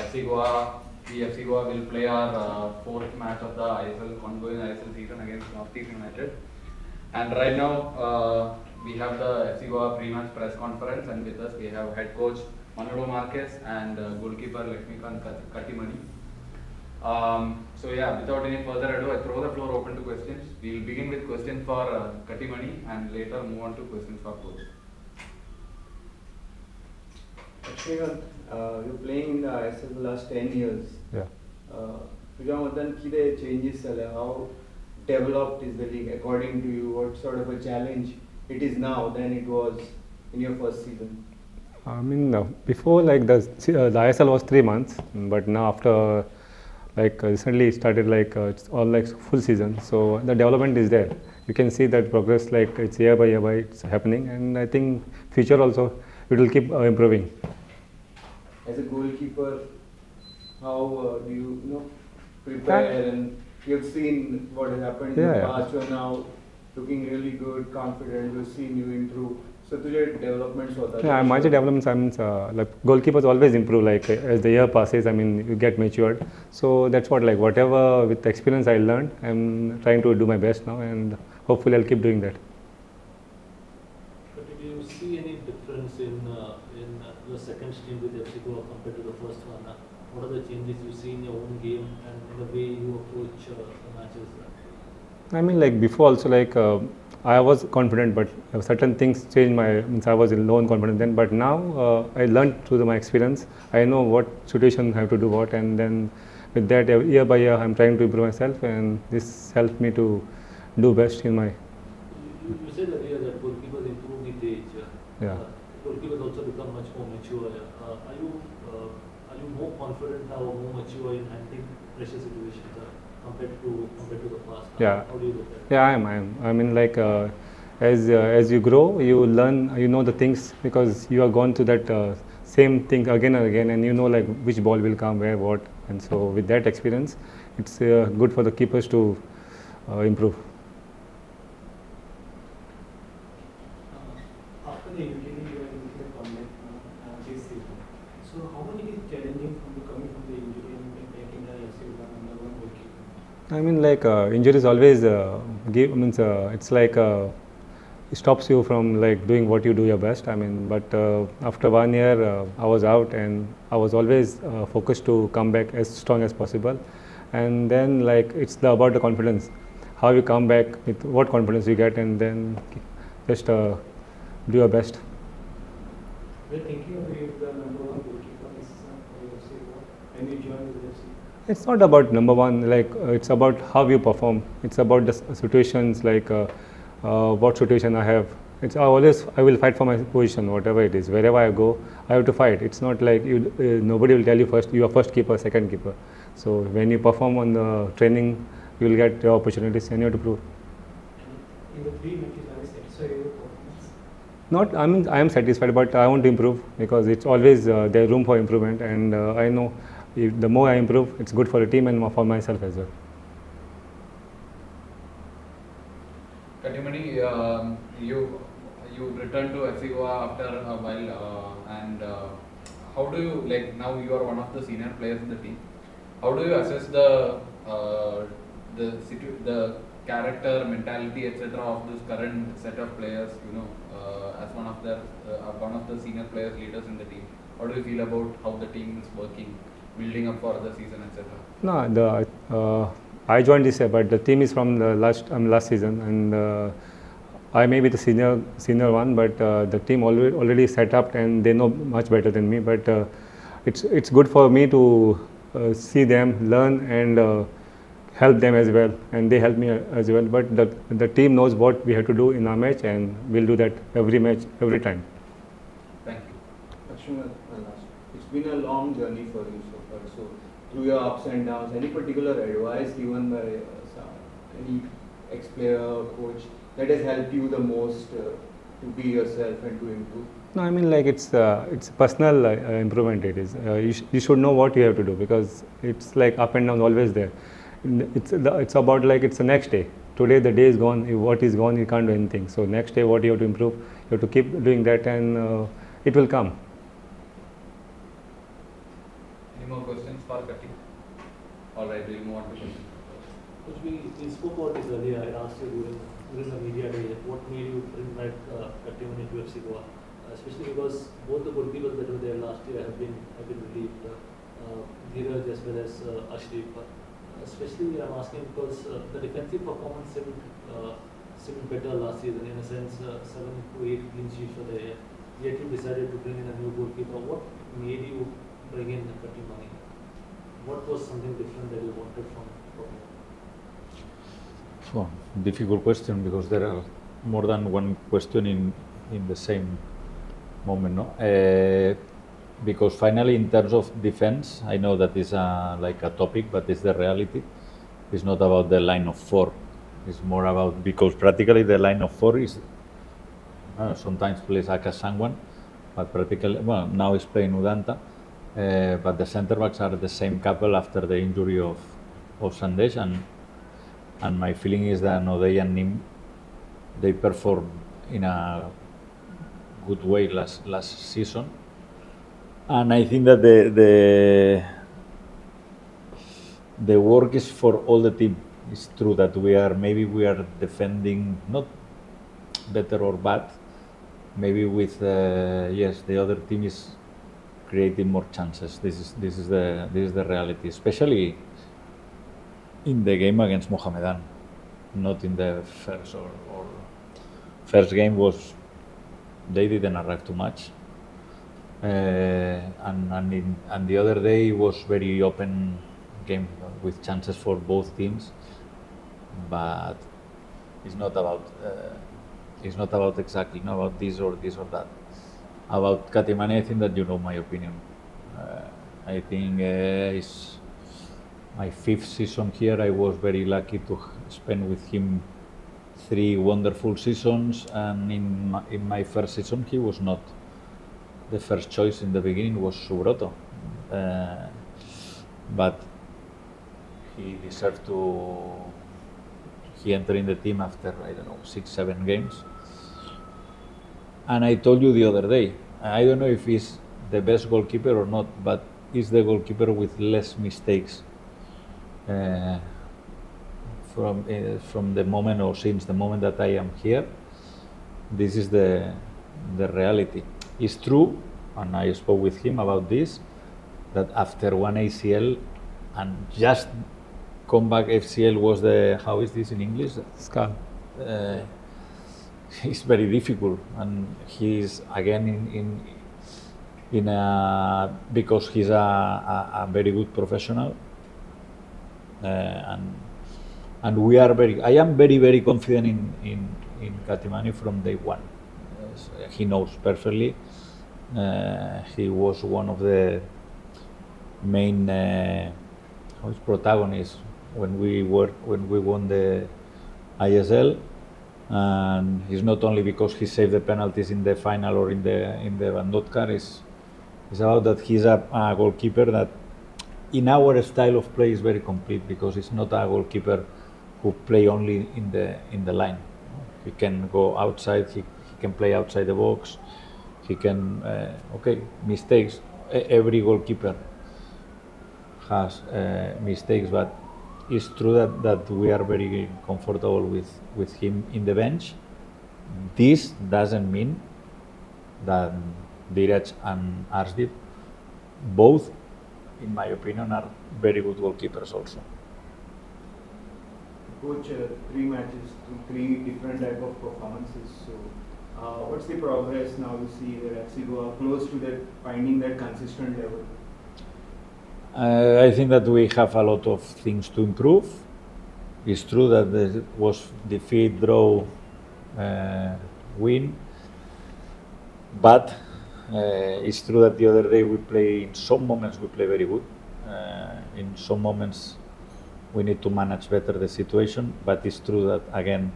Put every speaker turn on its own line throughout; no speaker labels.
FC Goa, the FC Goa will play our fourth match of the ongoing ISL season against Northeast United. And right now, we have the FC Goa pre-match press conference, and with us we have head coach Manolo Marquez and goalkeeper Lakshmikant Katimani. So yeah, without any further ado, I throw the floor open to questions. We will begin with questions for Katimani and later move on to questions for coach.
Lakshmikant, you're playing in the ISL for the last 10 years.
Yeah.
तुझ्या मतान कितें changes जाले? How developed is the league according to you? What sort of a challenge it is now than it was in your first season?
I mean, before like the ISL was 3 months, but now after recently it started it's all like full season. So the development is there. You can see that progress it's year by year it's happening, and I think future also it will keep improving.
As a goalkeeper, how do you prepare? And you've seen what has happened in the past. You're now looking really good, confident. We've seen you improve. So, तुझे developments होता है?
Yeah, my developments. I mean, like goalkeepers always improve. Like as the year passes, I mean, you get matured. So that's what whatever with experience I learned, I'm trying to do my best now, and hopefully I'll keep doing that.
But did you see any difference in your second stint with FC Goa compared to the first one? What are the changes you see in your own game and in the way you approach the matches?
I mean, like before also, I was confident, but certain things changed. I was low and confident then, but now I learned through my experience. I know what situation I have to do what, and then with that, year by year, I'm trying to improve myself, and this helped me to do best in my.
You said earlier that goalkeepers improve with age.
Yeah.
Goalkeepers also become much more mature. Are you more confident now, or more mature in handling pressure situations compared to the past?
Yeah.
How do you look at it?
Yeah, I am. I mean, as you grow, you learn. You know the things because you are gone through that same thing again and again, and you know which ball will come where, what, and so with that experience, it's good for the keepers to improve.
After the injury, you are in the comeback this season. So, how much it is challenging coming from the injury and taking the number one goalkeeper?
I mean, injuries always it's it stops you from doing what you do your best. I mean, but after 1 year, I was out, and I was always focused to come back as strong as possible. And then it's about the confidence, how you come back with what confidence you get, and then just do your best.
We are thinking of the number one goalkeeper this season for FC Goa when you join with FC.
It's not about number one, it's about how you perform. It's about the situations, what situation I have. I will fight for my position, whatever it is. Wherever I go, I have to fight. It's not like nobody will tell you first, you are first keeper, second keeper. So when you perform on the training, you will get your opportunities, and you have to prove.
In the 3 matches, are you satisfied with your performance?
Not, I mean, I am satisfied, but I want to improve because it's always there's room for improvement, and I know the more I improve, it's good for the team and for myself as well.
Katimani, you returned to FC Goa after a while, and how do you now you are one of the senior players in the team? How do you assess the character, mentality, etc. of this current set of players? As one of the senior players, leaders in the team. How do you feel about how the team is working, building up for the season, etc.?
No, I joined this year, but the team is from the last season, and I may be the senior one, but the team already set up, and they know much better than me. But it's good for me to see them, learn, and help them as well, and they help me as well. But the team knows what we have to do in our match, and we'll do that every match, every time.
Thank you.
Lakshmikant, it's been a long journey for you so far. So, through your ups and downs, any particular advice given by any ex-player or coach that has helped you the most to be yourself and to improve?
No, I mean it's personal improvement. It is you should know what you have to do because it's up and down always there. It's about it's the next day. Today the day is gone. What is gone, you can't do anything. So next day, what you have to improve, you have to keep doing that, and it will come.
Any more questions for Kati? Alright, we'll move on to questions.
Coach, we spoke about this earlier. I asked you during the media day what made you bring back Kati into FC Goa, especially because both the goalkeepers that were there last year have been relieved, Dheeraj as well as Ashraf. Especially I'm asking because the defensive performance seemed better last season, in a sense 7 to 8 clean sheets for the year. Yet you decided to bring in a new goalkeeper. What made you bring in Kati? What was something different that you wanted from him?
So, difficult question because there are more than one question in the same moment, no? Because finally, in terms of defense, I know that is like a topic, but it's the reality. It's not about the line of 4. It's more about, because practically the line of 4 is sometimes plays Akasangwan, but practically, well, now he's playing Udanta, but the center backs are the same couple after the injury of Sandesh, and my feeling is that Nodey and Nim, they performed in a good way last season. And I think that the work is for all the team. It's true that we are defending not better or bad. Maybe with yes, the other team is creating more chances. This is the reality, especially in the game against Mohamedan, not in the first or first game was they didn't arrive too much. And the other day was very open game with chances for both teams, but it's not about exactly not about this or that. About Katimani, I think that you know my opinion. I think it's my 5th season here. I was very lucky to spend with him 3 wonderful seasons, and in my first season he was not the first choice. In the beginning was Subroto, but he deserved to. He entered in the team after, I don't know, 6-7 games. And I told you the other day, I don't know if he's the best goalkeeper or not, but he's the goalkeeper with less mistakes from the moment or since the moment that I am here. This is the reality. It's true, and I spoke with him about this, that after one ACL and just comeback FCL was how is this in English?
Scar.
It's very difficult, and he's again because he's a very good professional, and I am very confident in Katimani from day one. He knows perfectly. He was one of the main protagonists when we won the ISL, and it's not only because he saved the penalties in the final or in the Bandotcar. It's about that he's a goalkeeper that in our style of play is very complete, because it's not a goalkeeper who play only in the line. He can go outside. He can play outside the box. He can mistakes. Every goalkeeper has mistakes, but it's true that we are very comfortable with him in the bench. This doesn't mean that Dheeraj and Arshdeep, both, in my opinion, are very good goalkeepers also.
Coach, 3 matches, 3 different type of performances. So, what's the progress now? You see that FC Goa close to that, finding that consistent level.
I think that we have a lot of things to improve. It's true that there was defeat, draw, win, but it's true that the other day in some moments we play very good. In some moments we need to manage better the situation, but it's true that again,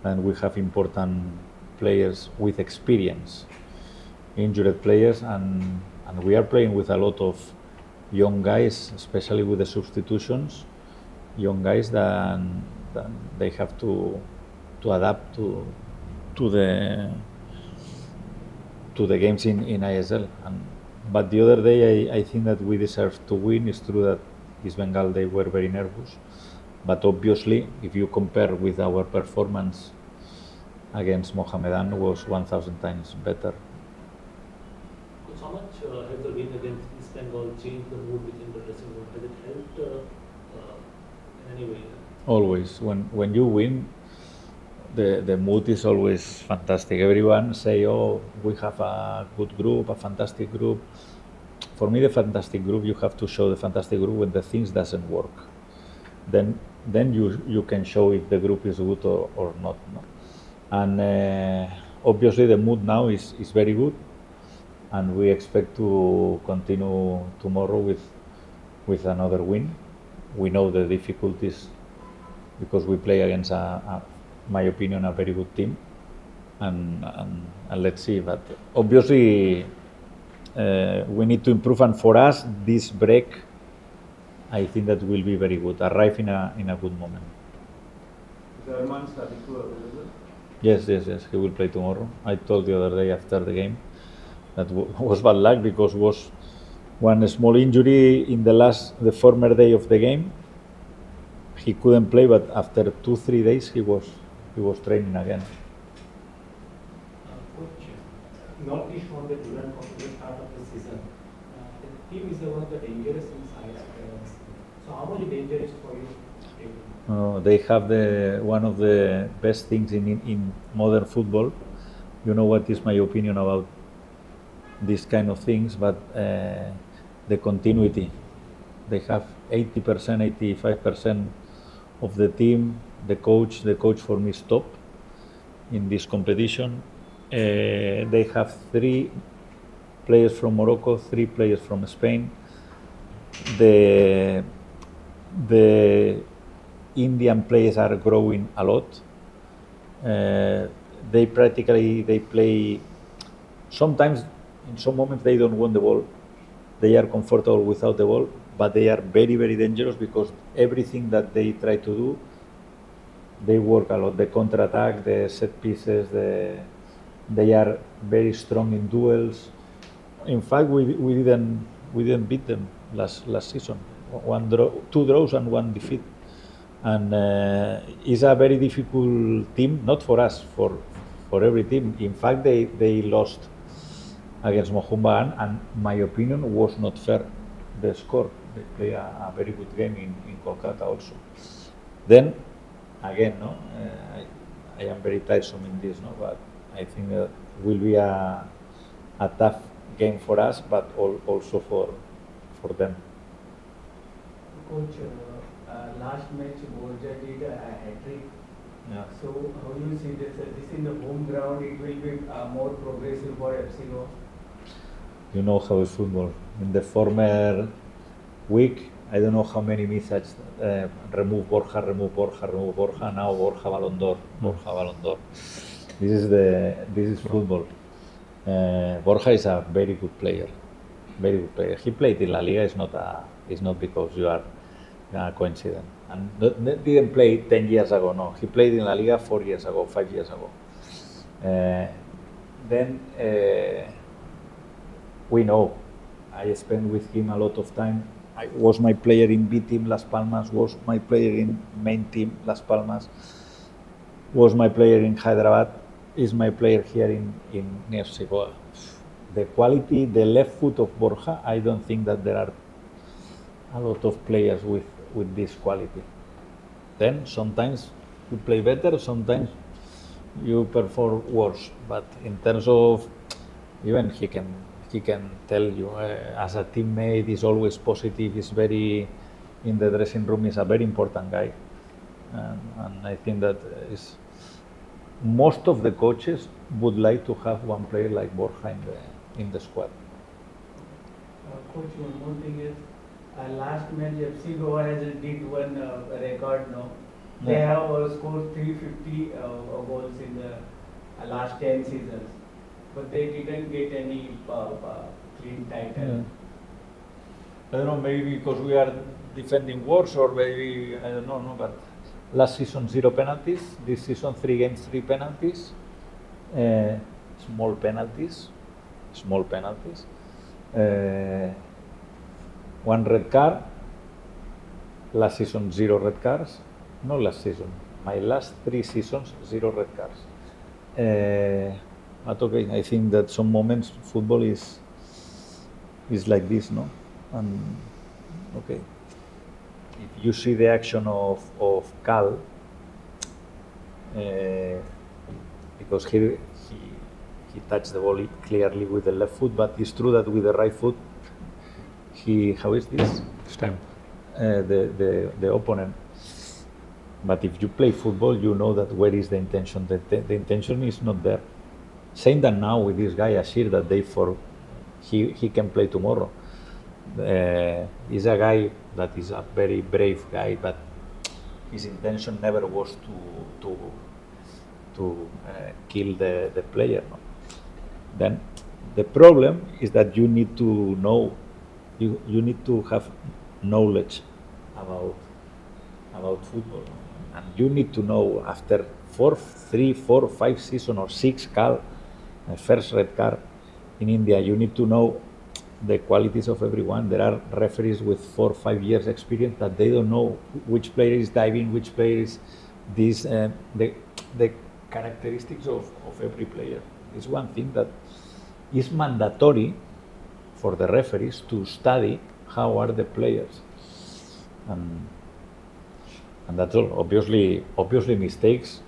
and we have important players with experience, injured players, and we are playing with a lot of young guys, especially with the substitutions, young guys that they have to adapt to the games in ISL, and But the other day, I think that we deserved to win. It's true that East Bengal, they were very nervous. But obviously, if you compare with our performance against Mohammedan, was 1,000 times better.
Coach, how much has the win against East Bengal changed the mood within the dressing room? Has it helped in any way?
Always, when you win, the mood is always fantastic. Everyone say, "Oh, we have a good group, a fantastic group." For me, the fantastic group, you have to show the fantastic group when the things doesn't work. Then you can show if the group is good or not. No? And obviously, the mood now is very good, and we expect to continue tomorrow with another win. We know the difficulties because we play against my opinion, a very good team, and let's see. But obviously, we need to improve, and for us, this break, I think that will be very good. Arrive in a good moment.
Is Arman Sadiku available?
Yes, he will play tomorrow. I told the other day after the game that was bad luck because was one small injury in the former day of the game. He couldn't play, but after 2-3 days he was training again.
Coach, Northeast won the Duran Cup at the start of the season. The team is one of the dangerous inside. So how much danger is for you?
They have one of the best things in modern football. You know what is my opinion about these kind of things, but the continuity. They have 80%, 85% of the team. The coach for me is top in this competition. They have 3 players from Morocco, 3 players from Spain. The Indian players are growing a lot. They play. Sometimes, in some moments, they don't want the ball. They are comfortable without the ball, but they are very, very dangerous because everything that they try to do, they work a lot. The counter-attack, the set pieces, they are very strong in duels. In fact, we didn't beat them last season. 2 draws and 1 defeat. And it's a very difficult team, not for us, for every team. In fact, they lost against Mohammedan, and my opinion was not fair. The score, they play a very good game in Kolkata also. Then, again, I am very tiresome in this, but I think it will be a tough game for us, but also for them.
Coach, last match, Borja did a hat-trick.
Yeah.
So how do you see this? This in the home ground, it will be more progressive for FCG.
You know how is football. In the former week, I don't know how many messages remove Borja, remove Borja, remove Borja. Now Borja Ballon d'Or, Borja Ballon d'Or. This is football. Borja is a very good player, very good player. He played in La Liga. It's not because you are a coincidence. And didn't play 10 years ago. No, he played in La Liga 4 years ago, 5 years ago. Then. We know. I spent with him a lot of time. I was my player in B team Las Palmas, was my player in main team Las Palmas, was my player in Hyderabad, is my player here in FC Goa. The quality, the left foot of Borja, I don't think that there are a lot of players with this quality. Then sometimes you play better, sometimes you perform worse. But in terms of, even he can tell you as a teammate, is always positive, is very in the dressing room, is a very important guy, and I think that is most of the coaches would like to have one player like Borja in the squad.
Coach, one more thing is last match FC Goa has did one record now. They have scored 350 goals in the last 10 seasons. But they didn't get any clean title.
I don't know, maybe because we are defending worse, or maybe, I don't know, but last season 0 penalties, this season 3 games, 3 penalties, small penalties. One red card. Last season, 0 red cards. Not last season. My last 3 seasons, 0 red cards. But okay, I think that some moments football is like this, no? And okay, if you see the action of Cal, because he touched the ball clearly with the left foot, but it's true that with the right foot, how is this?
Stamp.
The opponent. But if you play football, you know that where is the intention. The intention is not there. Same that now with this guy Ashir, that he can play tomorrow. He's a guy that is a very brave guy, but his intention never was to kill the player. No? Then the problem is that you need to know, you need to have knowledge about football, and you need to know after 3, 4, 5 seasons or 6 Cal, first red card in India, you need to know the qualities of everyone. There are referees with 4 or 5 years experience that they don't know which player is diving, which player is this, the characteristics of every player. It's one thing that is mandatory for the referees to study how are the players, and that's all. Obviously mistakes,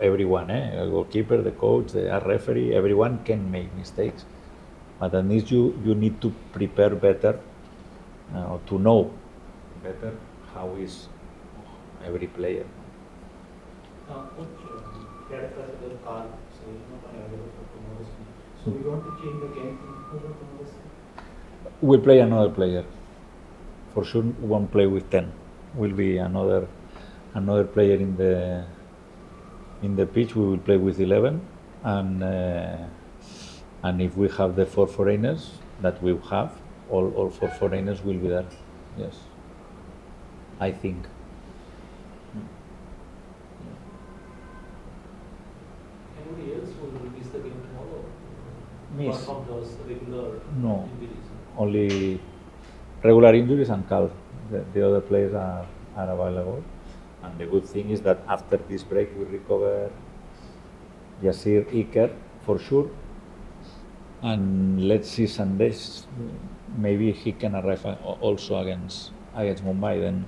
everyone, a goalkeeper, the coach, the referee, everyone can make mistakes, but at least you need to prepare better, to know better how is every player.
So we want to change the game from this.
We'll play another player. For sure, we won't play with 10. Will be another player in the pitch. We will play with 11, and if we have the 4 foreigners that we have, all 4 foreigners will be there. Yes, I think.
Anybody else will miss the game tomorrow?
Miss?
Apart from those regular
No.
injuries?
Only regular injuries and Cal. The other players are available. And the good thing is that after this break we recover Yasir Iker for sure. And let's see Sundays, maybe he can arrive also against Mumbai. Then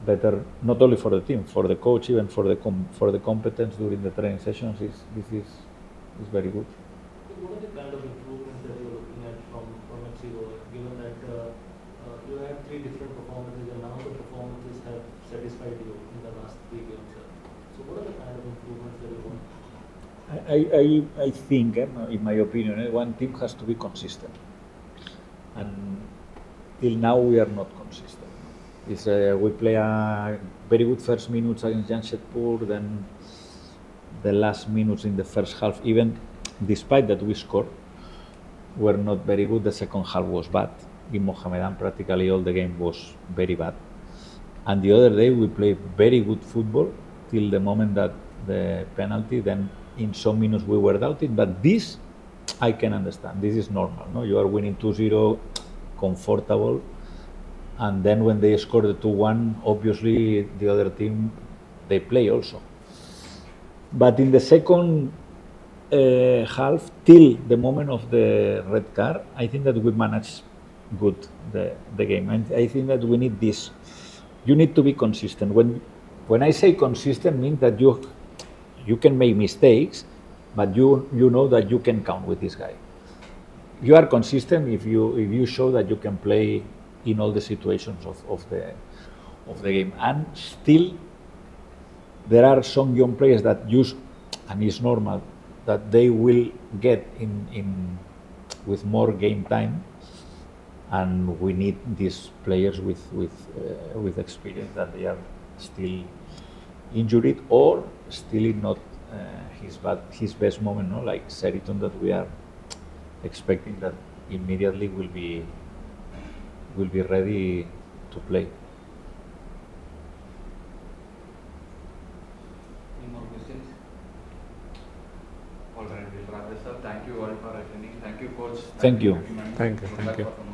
better, not only for the team, for the coach, even for the competence during the training sessions. This is very good.
What are the kind of improvements that you're looking at from FCG, given that you had 3 different performances and now the performances have satisfied you in the last 3 games? So what are the kind of improvements that you want?
I think, in my opinion, one team has to be consistent, and till now we are not consistent. We play a very good first minutes against Jamshedpur, then the last minutes in the first half, even despite that we scored, were not very good. The second half was bad. In Mohammedan, practically all the game was very bad. And the other day we played very good football till the moment that the penalty. Then in some minutes we were doubting, but this I can understand. This is normal. No, you are winning 2-0, comfortable, and then when they score the 2-1, obviously the other team they play also. But in the second half, till the moment of the red card, I think that we managed good the game. And I think that we need this. You need to be consistent. When I say consistent, means that you can make mistakes, but you know that you can count with this guy. You are consistent if you show that you can play in all the situations of the game. And still, there are some young players that use, and it's normal that they will get in with more game time, and we need these players with experience that they are still injured or still in not his best moment, no? Like Seriton, that we are expecting that immediately will be ready to play.
Any more questions? All right, we'll wrap this up. Thank you all for attending. Thank you, Coach.
Thank you.
Thank you.
Good
Thank
luck
you.
for tomorrow.